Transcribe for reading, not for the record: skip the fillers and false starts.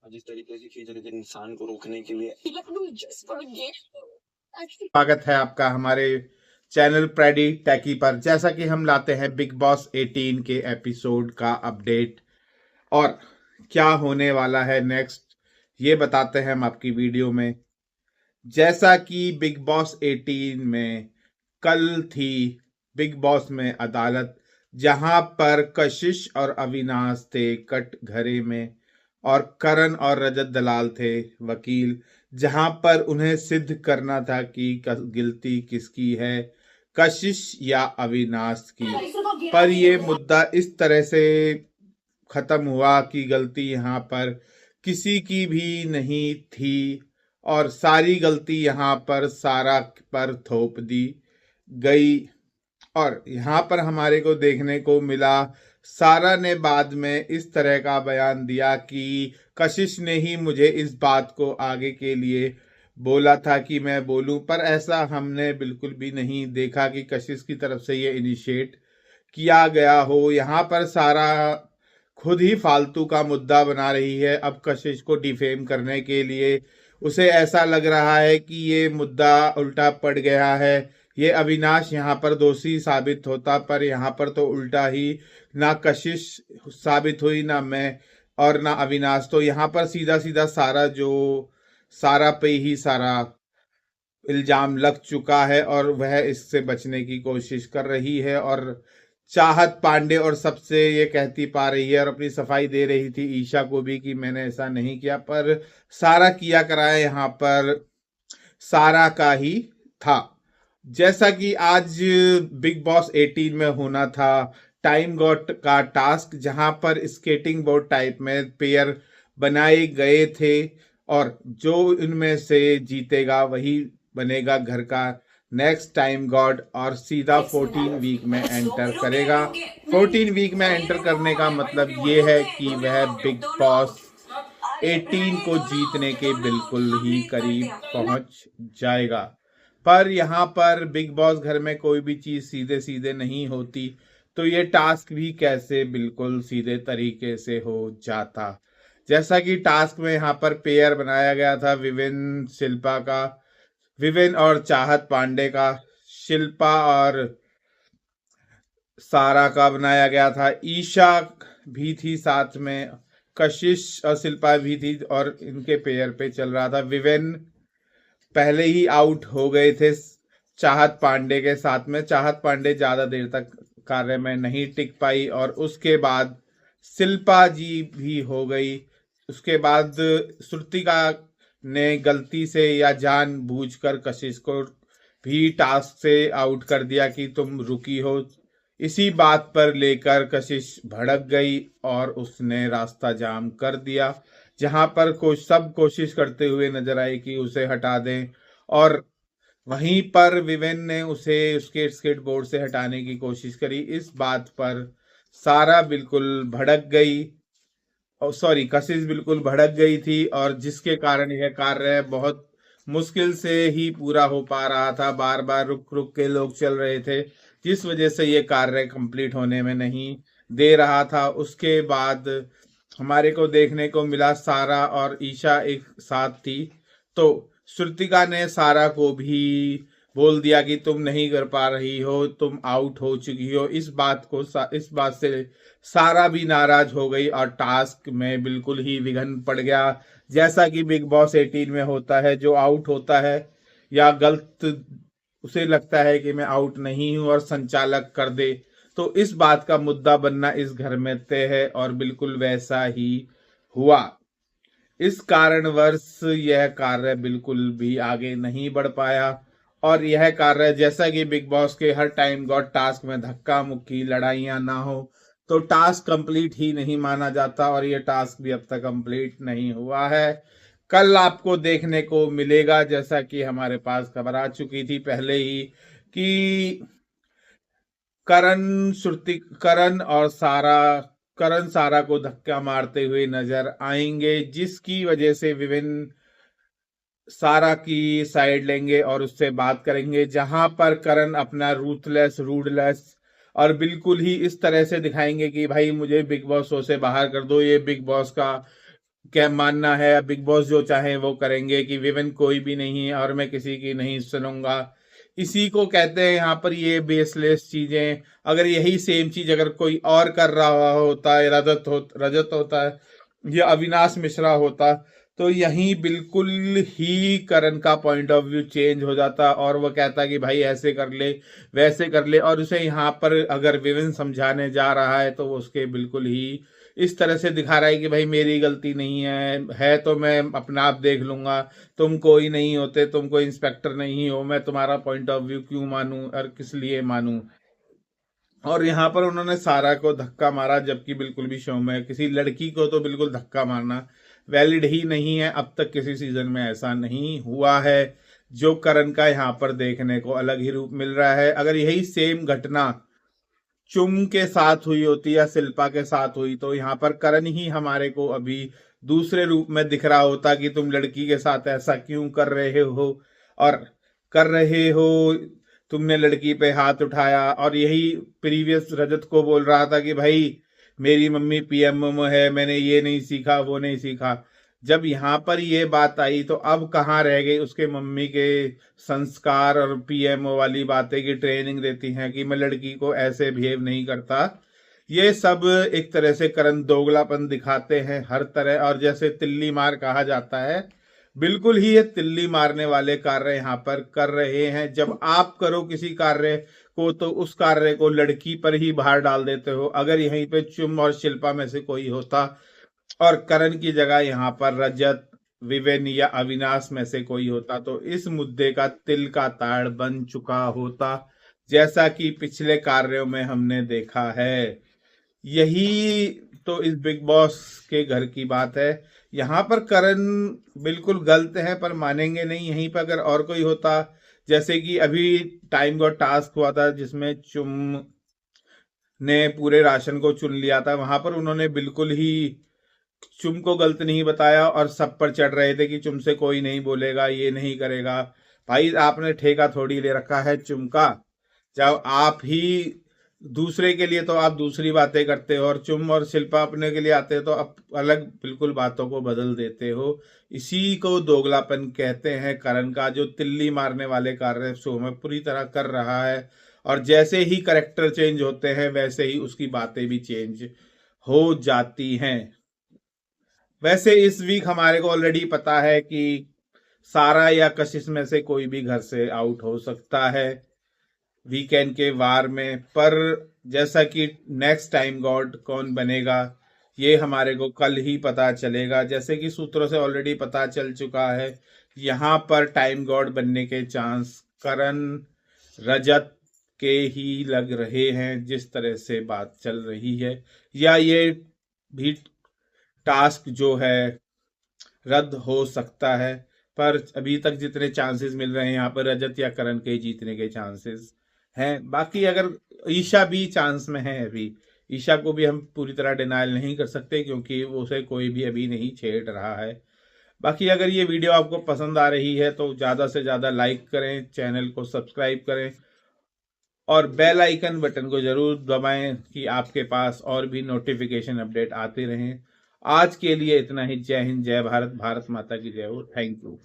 जिस तरीके से खींच रहे थे इंसान को रोकने के लिए। स्वागत है आपका हमारे चैनल प्रेडी टैकी पर। जैसा कि हम लाते हैं बिग बॉस 18 के एपिसोड का अपडेट और क्या होने वाला है नेक्स्ट, ये बताते हैं हम आपकी वीडियो में। जैसा कि बिग बॉस 18 में कल थी बिग बॉस में अदालत, जहां पर कशिश और अविनाश थे कटघरे में और करण और रजत दलाल थे वकील, जहां पर उन्हें सिद्ध करना था कि गिल्टी किसकी है, कशिश या अविनाश की। पर ये मुद्दा इस तरह से खत्म हुआ कि गलती यहाँ पर किसी की भी नहीं थी और सारी गलती यहाँ पर सारा पर थोप दी गई। और यहाँ पर हमारे को देखने को मिला, सारा ने बाद में इस तरह का बयान दिया कि कशिश ने ही मुझे इस बात को आगे के लिए बोला था कि मैं बोलूं, पर ऐसा हमने बिल्कुल भी नहीं देखा कि कशिश की तरफ से ये इनिशिएट किया गया हो। यहाँ पर सारा खुद ही फालतू का मुद्दा बना रही है। अब कशिश को डिफेम करने के लिए उसे ऐसा लग रहा है कि ये मुद्दा उल्टा पड़ गया है, ये अविनाश यहाँ पर दोषी साबित होता, पर यहाँ पर तो उल्टा ही, ना कशिश साबित हुई ना मैं और ना अविनाश। तो यहाँ पर सीधा सीधा सारा पे ही सारा इल्जाम लग चुका है और वह इससे बचने की कोशिश कर रही है। और चाहत पांडे और सबसे ये कहती पा रही है और अपनी सफाई दे रही थी ईशा को भी कि मैंने ऐसा नहीं किया, पर सारा किया कराया यहाँ पर सारा का ही था। जैसा कि आज बिग बॉस 18 में होना था टाइम गॉट का टास्क, जहां पर स्केटिंग बोर्ड टाइप में पेयर बनाए गए थे और जो इनमें से जीतेगा वही बनेगा घर का नेक्स्ट टाइम गॉड और सीधा 14 वीक में एंटर करेगा। 14 वीक में एंटर करने का मतलब ये है कि वह बिग बॉस 18 को जीतने के बिल्कुल ही करीब पहुंच जाएगा। पर यहाँ पर बिग बॉस घर में कोई भी चीज सीधे सीधे नहीं होती, तो ये टास्क भी कैसे बिल्कुल सीधे तरीके से हो जाता। जैसा कि टास्क में यहाँ पर पेयर बनाया गया था विवेन शिल्पा का, विवेन और चाहत पांडे का, शिल्पा और सारा का बनाया गया था, ईशा भी थी साथ में, कशिश और शिल्पा भी थी और इनके पेयर पे चल रहा था। विवेन पहले ही आउट हो गए थे चाहत पांडे के साथ में, चाहत पांडे ज्यादा देर तक कार्य में नहीं टिक पाई और उसके बाद शिल्पा जी भी हो गई। उसके बाद श्रुतिका ने गलती से या जानबूझकर कशिश को भी टास्क से आउट कर दिया कि तुम रुकी हो। इसी बात पर लेकर कशिश भड़क गई और उसने रास्ता जाम कर दिया, जहां पर सब कोशिश करते हुए नजर आई कि उसे हटा दें और वहीं पर विवेन ने उसे उसके स्केट बोर्ड से हटाने की कोशिश करी। इस बात पर सारा बिल्कुल भड़क गई, और सॉरी कशिश बिल्कुल भड़क गई थी और जिसके कारण यह कार्य बहुत मुश्किल से ही पूरा हो पा रहा था। बार बार रुक रुक के लोग चल रहे थे, जिस वजह से ये कार्य कंप्लीट होने में नहीं दे रहा था। उसके बाद हमारे को देखने को मिला सारा और ईशा एक साथ थी, तो श्रुतिका ने सारा को भी बोल दिया कि तुम नहीं कर पा रही हो, तुम आउट हो चुकी हो। इस बात से सारा भी नाराज हो गई और टास्क में बिल्कुल ही विघन पड़ गया। जैसा कि बिग बॉस 18 में होता है, जो आउट होता है या गलत उसे लगता है कि मैं आउट नहीं हूं और संचालक कर दे, तो इस बात का मुद्दा बनना इस घर में तय है और बिल्कुल वैसा ही हुआ। इस कारणवश यह कार्य बिल्कुल भी आगे नहीं बढ़ पाया और यह कार्य, जैसा कि बिग बॉस के हर टाइम गॉड टास्क में धक्का मुक्की लड़ाइयां ना हो तो टास्क कंप्लीट ही नहीं माना जाता और यह टास्क भी अब तक कंप्लीट नहीं हुआ है। कल आपको देखने को मिलेगा, जैसा कि हमारे पास खबर आ चुकी थी पहले ही, कि करण सारा को धक्का मारते हुए नजर आएंगे, जिसकी वजह से विभिन्न सारा की साइड लेंगे और उससे बात करेंगे, जहां पर करण अपना रूथलेस, रूडलेस और बिल्कुल ही इस तरह से दिखाएंगे कि भाई मुझे बिग बॉस शो से बाहर कर दो, ये बिग बॉस का क्या मानना है, बिग बॉस जो चाहे वो करेंगे, कि विवन कोई भी नहीं है और मैं किसी की नहीं सुनूंगा। इसी को कहते हैं यहाँ पर ये बेसलेस चीजें। अगर यही सेम चीज अगर कोई और कर रहा होता है, रजत होता है या अविनाश मिश्रा होता, तो यहीं बिल्कुल ही करण का पॉइंट ऑफ व्यू चेंज हो जाता और वो कहता कि भाई ऐसे कर ले, वैसे कर ले। और उसे यहाँ पर अगर विवन समझाने जा रहा है तो वो उसके बिल्कुल ही इस तरह से दिखा रहा है कि भाई मेरी गलती नहीं है तो मैं अपना आप देख लूंगा, तुम कोई नहीं होते, तुम कोई इंस्पेक्टर नहीं हो, मैं तुम्हारा पॉइंट ऑफ व्यू क्यों मानूं और किस लिए मानूं। और यहाँ पर उन्होंने सारा को धक्का मारा, जबकि बिल्कुल भी शो में किसी लड़की को तो बिल्कुल धक्का मारना वैलिड ही नहीं है। अब तक किसी सीजन में ऐसा नहीं हुआ है। जो करण का यहाँ पर देखने को अलग ही रूप मिल रहा है। अगर यही सेम घटना चुम के साथ हुई होती या शिल्पा के साथ हुई तो यहाँ पर करण ही हमारे को अभी दूसरे रूप में दिख रहा होता कि तुम लड़की के साथ ऐसा क्यों कर रहे हो, और कर रहे हो, तुमने लड़की पे हाथ उठाया। और यही प्रीवियस रजत को बोल रहा था कि भाई मेरी मम्मी पीएमओ है, मैंने ये नहीं सीखा वो नहीं सीखा। जब यहाँ पर ये बात आई तो अब कहाँ रह गई उसके मम्मी के संस्कार और पीएमओ वाली बातें की ट्रेनिंग देती हैं कि मैं लड़की को ऐसे बिहेव नहीं करता। ये सब एक तरह से करण दोगलापन दिखाते हैं हर तरह। और जैसे तिल्ली मार कहा जाता है, बिल्कुल ही ये तिल्ली मारने वाले कार्य यहाँ पर कर रहे हैं। जब आप करो किसी कार्य को तो उस कार्य को लड़की पर ही बाहर डाल देते हो। अगर यहीं पे चुम और शिल्पा में से कोई होता और करण की जगह यहाँ पर रजत, विवेन या अविनाश में से कोई होता तो इस मुद्दे का तिल का ताड़ बन चुका होता, जैसा कि पिछले कार्यों में हमने देखा है। यही तो इस बिग बॉस के घर की बात है। यहाँ पर करण बिल्कुल गलत है पर मानेंगे नहीं। यहीं पर अगर और कोई होता, जैसे कि अभी टाइम गॉड टास्क हुआ था जिसमें चुम ने पूरे राशन को चुन लिया था, वहां पर उन्होंने बिल्कुल ही चुम को गलत नहीं बताया और सब पर चढ़ रहे थे कि चुम से कोई नहीं बोलेगा, ये नहीं करेगा। भाई आपने ठेका थोड़ी ले रखा है चुम का। जब आप ही दूसरे के लिए तो आप दूसरी बातें करते हो और चुम और शिल्पा अपने के लिए आते हो तो आप अलग बिल्कुल बातों को बदल देते हो। इसी को दोगलापन कहते हैं करण का, जो तिल्ली मारने वाले कार्य शो में पूरी तरह कर रहा है। और जैसे ही करेक्टर चेंज होते हैं वैसे ही उसकी बातें भी चेंज हो जाती हैं। वैसे इस वीक हमारे को ऑलरेडी पता है कि सारा या कशिश में से कोई भी घर से आउट हो सकता है वीकेंड के वार में। पर जैसा कि नेक्स्ट टाइम गॉड कौन बनेगा ये हमारे को कल ही पता चलेगा। जैसे कि सूत्रों से ऑलरेडी पता चल चुका है, यहाँ पर टाइम गॉड बनने के चांस करण, रजत के ही लग रहे हैं जिस तरह से बात चल रही है। या ये भी टास्क जो है रद्द हो सकता है। पर अभी तक जितने चांसेस मिल रहे हैं यहाँ पर रजत या करण के जीतने के चांसेस हैं। बाकी अगर ईशा भी चांस में है, अभी ईशा को भी हम पूरी तरह डिनाइल नहीं कर सकते क्योंकि उसे कोई भी अभी नहीं छेड़ रहा है। बाकी अगर ये वीडियो आपको पसंद आ रही है तो ज़्यादा से ज़्यादा लाइक करें, चैनल को सब्सक्राइब करें और बेल आइकन बटन को जरूर दबाएं कि आपके पास और भी नोटिफिकेशन अपडेट आते रहें। आज के लिए इतना ही। जय हिंद, जय भारत, भारत माता की जय हो। Thank you.